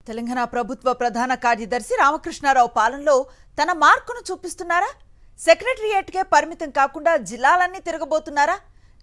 తెలంగాణ ప్రభుత్వ ప్రధాన కార్యదర్శి రామకృష్ణారావు పాలనలో తన మార్కును చూపిస్తున్నారా? సెక్రటరియేట్కే పరిమితం కాకుండా జిల్లాలన్నీ తిరగబోతున్నారా?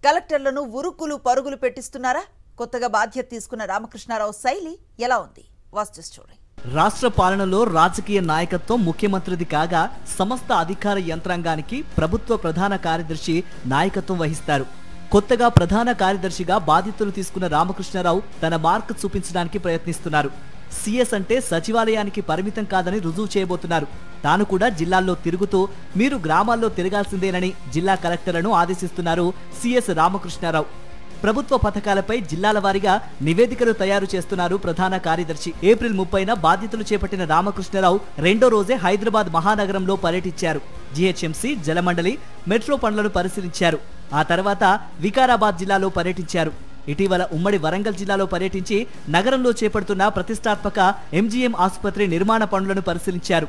కలెక్టర్లను ఉరుకులు పరుగులు పెట్టిస్తున్నారా? కొత్తగా బాధ్యత తీసుకున్న రామకృష్ణారావు శైలి ఎలా ఉంది? Watch this story. రాష్ట్ర పాలనలో రాజకీయ నాయకత్వం ముఖ్యమంత్రిది కాగా సమస్త అధికార యంత్రాంగానికి ప్రభుత్వ ప్రధాన కార్యదర్శి నాయకత్వం వహిస్తారు. కొత్తగా ప్రధాన కార్యదర్శిగా బాధ్యతలు తీసుకున్న రామకృష్ణారావు తన మార్క్ చూపించడానికి ప్రయత్నిస్తున్నారు. సీఎస్ అంటే సచివాలయానికి పరిమితం కాదని రుజువు చేయబోతున్నారు. తాను కూడా జిల్లాల్లో తిరుగుతూ మీరు గ్రామాల్లో తిరగాల్సిందేనని జిల్లా కలెక్టర్లను ఆదేశిస్తున్నారు సీఎస్ రామకృష్ణారావు. ప్రభుత్వ పథకాలపై జిల్లాల వారీగా నివేదికలు తయారు చేస్తున్నారు ప్రధాన కార్యదర్శి. ఏప్రిల్ 30న బాధ్యతలు చేపట్టిన రామకృష్ణారావు రెండో రోజే హైదరాబాద్ మహానగరంలో పర్యటించారు. జీహెచ్ఎంసీ, జలమండలి, మెట్రో పనులను పరిశీలించారు. ఆ తర్వాత వికారాబాద్ జిల్లాలో పర్యటించారు. ఇటీవల ఉమ్మడి వరంగల్ జిల్లాలో పర్యటించి నగరంలో చేపడుతున్న ప్రతిష్టాత్మక ఎంజీఎం ఆసుపత్రి నిర్మాణ పనులను పరిశీలించారు.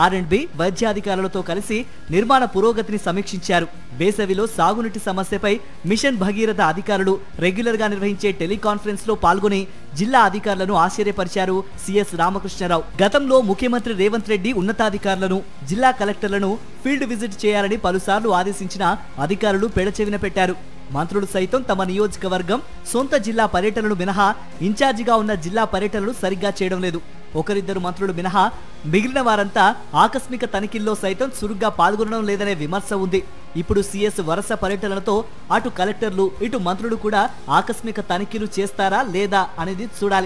R&B వైద్యాధికారులతో కలిసి నిర్మాణ పురోగతిని సమీక్షించారు. వేసవిలో సాగునీటి సమస్యపై మిషన్ భగీరథ అధికారులు రెగ్యులర్ గా నిర్వహించే టెలికాన్ఫరెన్స్ లో పాల్గొని జిల్లా అధికారులను ఆశ్చర్యపరిచారు సీఎస్ రామకృష్ణారావు. గతంలో ముఖ్యమంత్రి రేవంత్ రెడ్డి ఉన్నతాధికారులను, జిల్లా కలెక్టర్లను ఫీల్డ్ విజిట్ చేయాలని పలుసార్లు ఆదేశించిన అధికారులు పెడచెవిన పెట్టారు. మంత్రులు సైతం తమ నియోజకవర్గం, సొంత జిల్లా పర్యటనలు మినహా ఇన్ఛార్జిగా ఉన్న జిల్లా పర్యటనలు సరిగ్గా చేయడం లేదు. ఒకరిద్దరు మంత్రులు మినహా మిగిలిన వారంతా ఆకస్మిక తనిఖీల్లో సైతం చురుగ్గా పాల్గొనడం లేదనే విమర్శ ఉంది. ఇప్పుడు సీఎస్ వరుస పర్యటనలతో అటు కలెక్టర్లు, ఇటు మంత్రులు కూడా ఆకస్మిక తనిఖీలు చేస్తారా లేదా అనేది చూడాలి.